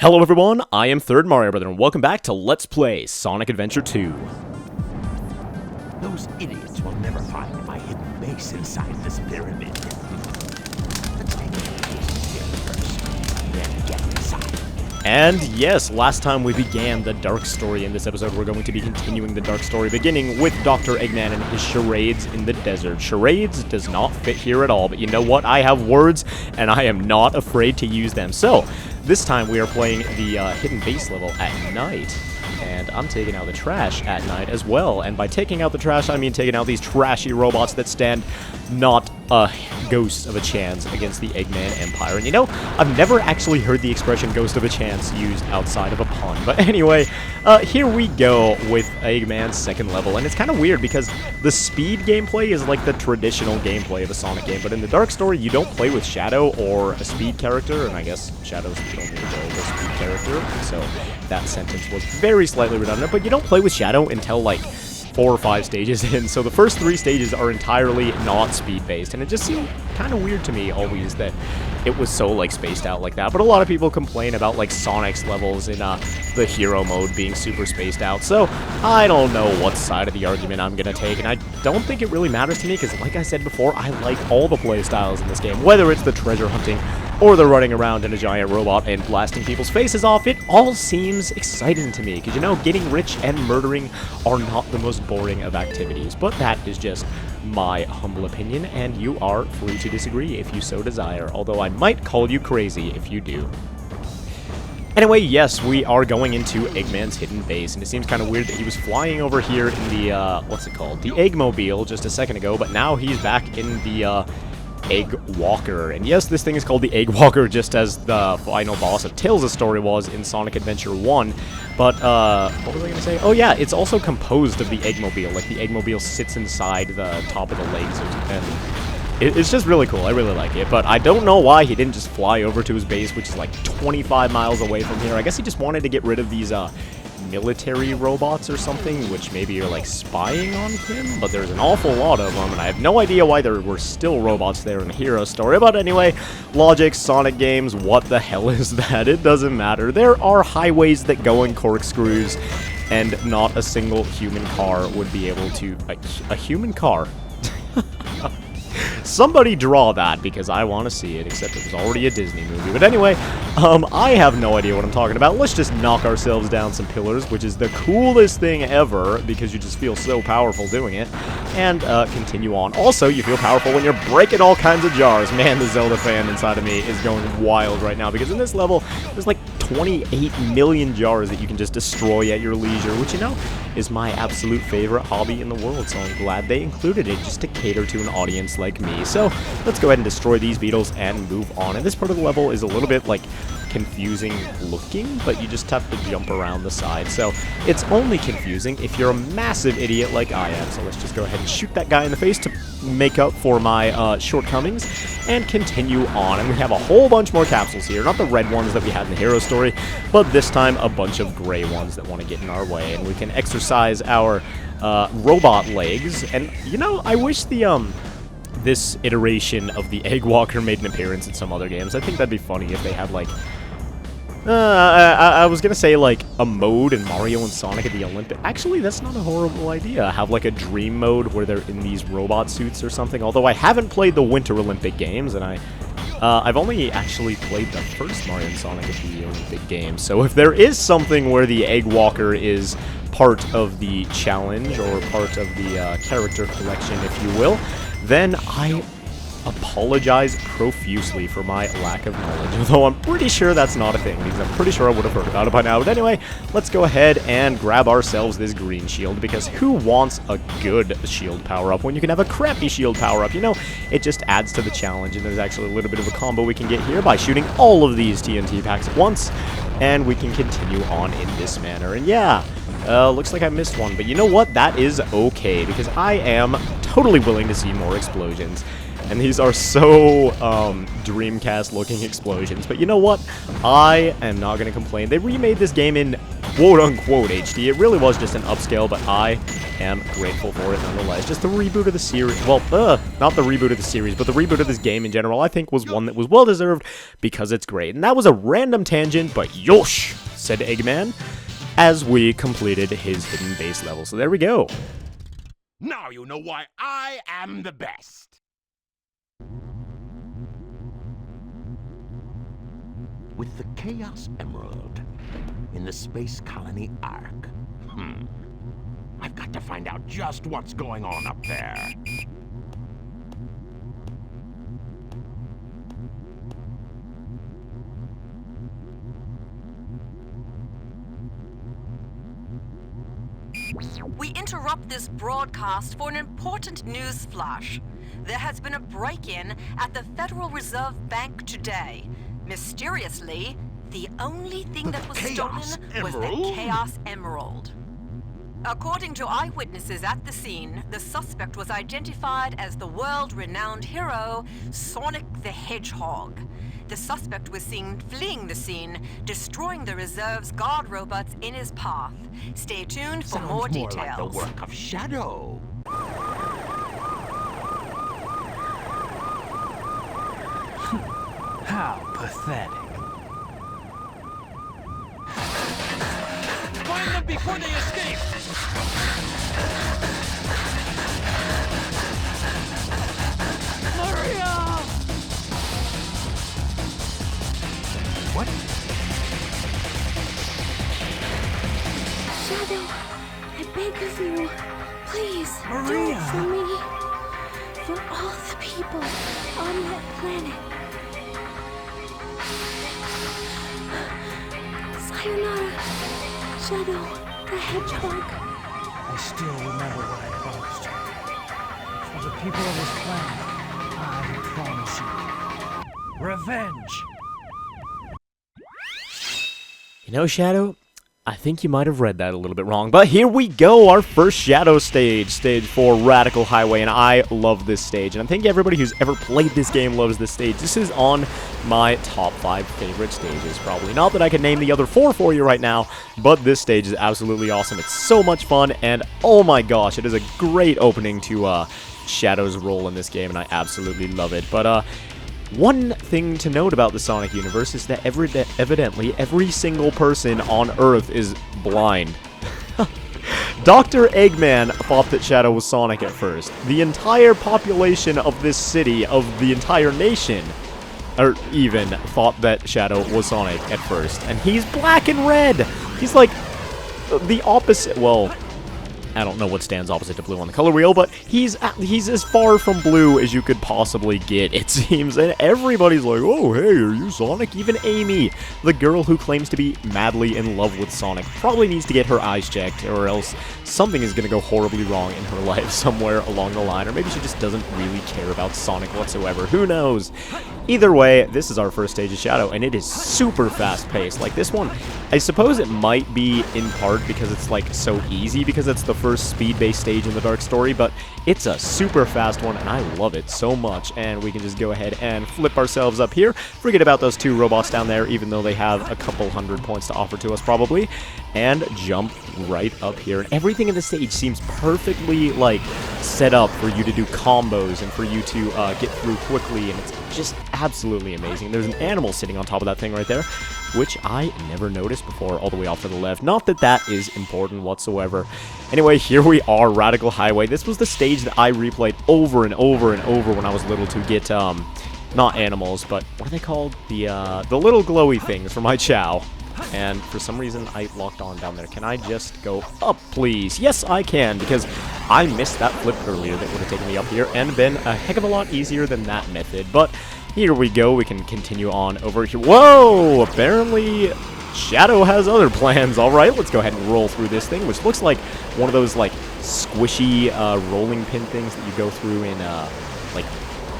Hello everyone, I am Third Mario Brother, and welcome back to Let's Play Sonic Adventure 2. Those idiots will never find my hidden base inside this pyramid. Let's take a look here first, then get inside. And yes, last time we began the Dark Story. In this episode, we're going to be continuing the Dark Story, beginning with Dr. Eggman and his charades in the desert. Charades does not fit here at all, but you know what? I have words, and I am not afraid to use them. So, this time we are playing the hidden base level at night, and I'm taking out the trash at night as well. And by taking out the trash, I mean taking out these trashy robots that stand not a ghost of a chance against the Eggman Empire. And you know, I've never actually heard the expression ghost of a chance used outside of a pun. But anyway, here we go with Eggman's second level. And it's kind of weird because the speed gameplay is like the traditional gameplay of a Sonic game. But in the Dark Story, you don't play with Shadow or a speed character. And I guess Shadow's the only available speed character. So that sentence was very slightly redundant. But you don't play with Shadow until like 4 or 5 stages in, so the first 3 stages are entirely not speed-based, and it just seemed kind of weird to me always that it was so, like, spaced out like that. But a lot of people complain about, like, Sonic's levels in the hero mode being super spaced out, so I don't know what side of the argument I'm gonna take, and I don't think it really matters to me, because like I said before, I like all the playstyles in this game, whether it's the treasure hunting or the running around in a giant robot and blasting people's faces off. It all seems exciting to me, because, you know, getting rich and murdering are not the most boring of activities, but that is just my humble opinion, and you are free to disagree if you so desire, although I might call you crazy if you do. Anyway, yes, we are going into Eggman's hidden base, and it seems kind of weird that he was flying over here in the, what's it called? The Eggmobile just a second ago, but now he's back in the, Egg Walker. And yes, this thing is called the Egg Walker, just as the final boss of Tails' story was in Sonic Adventure 1. But, what was I going to say? Oh yeah, it's also composed of the Eggmobile. Like, the Eggmobile sits inside the top of the legs, and it's just really cool. I really like it. But I don't know why he didn't just fly over to his base, which is like 25 miles away from here. I guess he just wanted to get rid of these, military robots or something, which maybe are like spying on him, but there's an awful lot of them, and I have no idea why there were still robots there in the hero story. But anyway, logic, Sonic games, what the hell is that? It doesn't matter. There are highways that go in corkscrews, and not a single human car would be able to... A human car? Somebody draw that, because I want to see it, except it was already a Disney movie. But anyway, I have no idea what I'm talking about. Let's just knock ourselves down some pillars, which is the coolest thing ever, because you just feel so powerful doing it, and continue on. Also, you feel powerful when you're breaking all kinds of jars. Man, the Zelda fan inside of me is going wild right now, because in this level, there's like 28 million jars that you can just destroy at your leisure, which, you know, is my absolute favorite hobby in the world, so I'm glad they included it just to cater to an audience like me. So let's go ahead and destroy these beetles and move on. And this part of the level is a little bit like confusing looking, but you just have to jump around the side, so it's only confusing if you're a massive idiot like I am. So let's just go ahead and shoot that guy in the face to make up for my shortcomings and continue on. And we have a whole bunch more capsules here, not the red ones that we had in the hero story, but this time a bunch of gray ones that want to get in our way, and we can exercise our robot legs. And you know, I wish the this iteration of the Egg Walker made an appearance in some other games. I think that'd be funny if they had, like, I was gonna say, like, a mode in Mario and Sonic at the Olympics. Actually, that's not a horrible idea. Have, like, a dream mode where they're in these robot suits or something. Although I haven't played the Winter Olympic Games, and I've only actually played the first Mario and Sonic at the Olympic Games. So if there is something where the Egg Walker is part of the challenge, or part of the character collection, if you will, then I apologize profusely for my lack of knowledge, although I'm pretty sure that's not a thing, because I'm pretty sure I would have heard about it by now. But anyway, let's go ahead and grab ourselves this green shield, because who wants a good shield power-up when you can have a crappy shield power-up? You know, it just adds to the challenge, and there's actually a little bit of a combo we can get here by shooting all of these TNT packs at once, and we can continue on in this manner. And yeah, looks like I missed one, but you know what? That is okay, because I am totally willing to see more explosions. And these are so, Dreamcast-looking explosions. But you know what? I am not going to complain. They remade this game in quote-unquote HD. It really was just an upscale, but I am grateful for it nonetheless. Just the reboot of the series, well, not the reboot of the series, but the reboot of this game in general, I think was one that was well-deserved because it's great. And that was a random tangent, but yosh, said Eggman, as we completed his hidden base level. So there we go. Now you know why I am the best. With the Chaos Emerald in the Space Colony Ark. I've got to find out just what's going on up there. We interrupt this broadcast for an important news flash. There has been a break-in at the Federal Reserve Bank today. Mysteriously, the only thing that was stolen was the Chaos Emerald. According to eyewitnesses at the scene, the suspect was identified as the world-renowned hero, Sonic the Hedgehog. The suspect was seen fleeing the scene, destroying the reserve's guard robots in his path. Stay tuned for more details. Like the work of Shadow. How pathetic. Find them before they escape! Maria! What? Shadow, I beg of you, please, Maria! do it for me. For all the people on that planet. Sayonara, Shadow, the Hedgehog. I still remember what I promised you. For the people of this planet, I promise you revenge. You know, Shadow, I think you might have read that a little bit wrong, but here we go, our first Shadow stage, stage 4, Radical Highway, and I love this stage, and I think everybody who's ever played this game loves this stage. This is on my top 5 favorite stages, probably. Not that I can name the other 4 for you right now, but this stage is absolutely awesome. It's so much fun, and oh my gosh, it is a great opening to Shadow's role in this game, and I absolutely love it. But, one thing to note about the Sonic universe is that evidently every single person on Earth is blind. Dr. Eggman thought that Shadow was Sonic at first. The entire population of this city, of the entire nation, or even thought that Shadow was Sonic at first. And he's black and red! He's like the opposite, well, I don't know what stands opposite to blue on the color wheel, but he's as far from blue as you could possibly get, it seems. And everybody's like, oh, hey, are you Sonic? Even Amy, the girl who claims to be madly in love with Sonic, probably needs to get her eyes checked, or else something is going to go horribly wrong in her life somewhere along the line. Or maybe she just doesn't really care about Sonic whatsoever. Who knows? Either way, this is our first stage of Shadow, and it is super fast-paced. Like, this one, I suppose it might be in part because it's, like, so easy, because it's the first speed-based stage in the Dark Story, but it's a super fast one, and I love it so much. And we can just go ahead and flip ourselves up here. Forget about those 2 robots down there, even though they have a couple hundred points to offer to us, probably. And jump right up here. And everything in the stage seems perfectly, like, set up for you to do combos and for you to get through quickly, and it's just absolutely amazing. There's an animal sitting on top of that thing right there, which I never noticed before, all the way off to the left. Not that that is important whatsoever. Anyway, here we are, Radical Highway. This was the stage that I replayed over and over and over when I was little to get, not animals, but what are they called? The little glowy things for my Chow. And for some reason, I locked on down there. Can I just go up, please? Yes, I can, because I missed that flip earlier that would have taken me up here and been a heck of a lot easier than that method. But here we go. We can continue on over here. Whoa! Apparently, Shadow has other plans. All right, let's go ahead and roll through this thing, which looks like one of those, like, squishy rolling pin things that you go through in, like,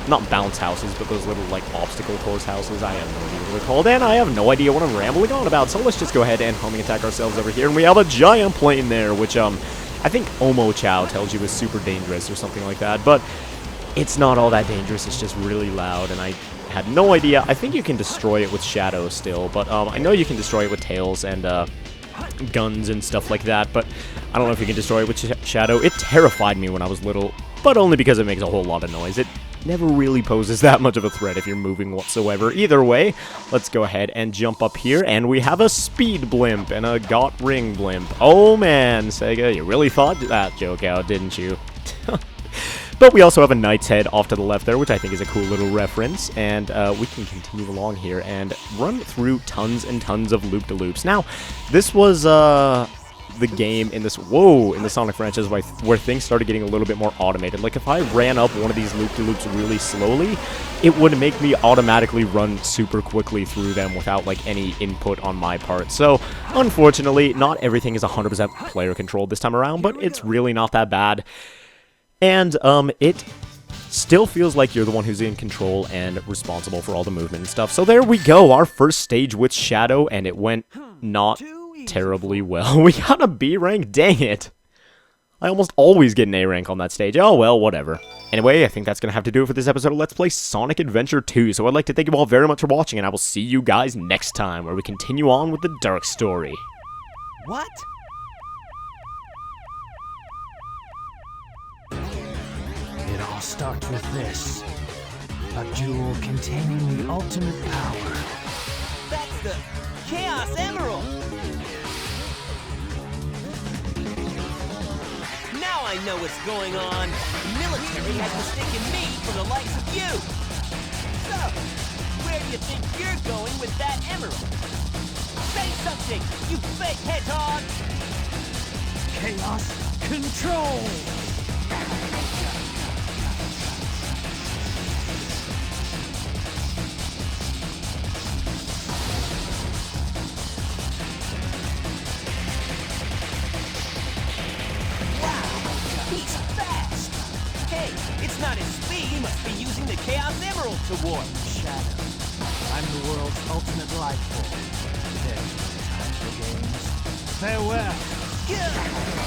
not bounce houses, but those little, like, obstacle course houses. I have no idea what they're called, and I have no idea what I'm rambling on about, so let's just go ahead and homing attack ourselves over here. And we have a giant plane there, which, I think Omo Chow tells you is super dangerous or something like that, but it's not all that dangerous. It's just really loud, and I had no idea. I think you can destroy it with Shadow still, but I know you can destroy it with Tails, and guns and stuff like that, but I don't know if you can destroy it with Shadow. It terrified me when I was little, but only because it makes a whole lot of noise. It never really poses that much of a threat if you're moving whatsoever. Either way, let's go ahead and jump up here, and we have a speed blimp and a got ring blimp. Oh man, Sega, you really thought that joke out, didn't you? But we also have a knight's head off to the left there, which I think is a cool little reference, and we can continue along here and run through tons and tons of loop-de-loops. Now, this was the game in this, in the Sonic franchise where things started getting a little bit more automated. Like, if I ran up one of these loop-de-loops really slowly, it would make me automatically run super quickly through them without, like, any input on my part. So, unfortunately, not everything is 100% player-controlled this time around, but it's really not that bad. And, it still feels like you're the one who's in control and responsible for all the movement and stuff. So there we go, our first stage with Shadow, and it went not terribly well. We got a B rank, dang it. I almost always get an A rank on that stage. Oh well, whatever. Anyway, I think that's going to have to do it for this episode of Let's Play Sonic Adventure 2. So I'd like to thank you all very much for watching, and I will see you guys next time, where we continue on with the Dark Story. What? It all starts with this. A jewel containing the ultimate power. That's the Chaos Emerald! Now I know what's going on. The military has mistaken me for the likes of you. So, where do you think you're going with that emerald? Say something, you fake hedgehog! Chaos control! He's fast! Hey, it's not his speed. He must be using the Chaos Emerald to warp. Shadow. I'm the world's ultimate life form. There's no time for games. Farewell. Gah!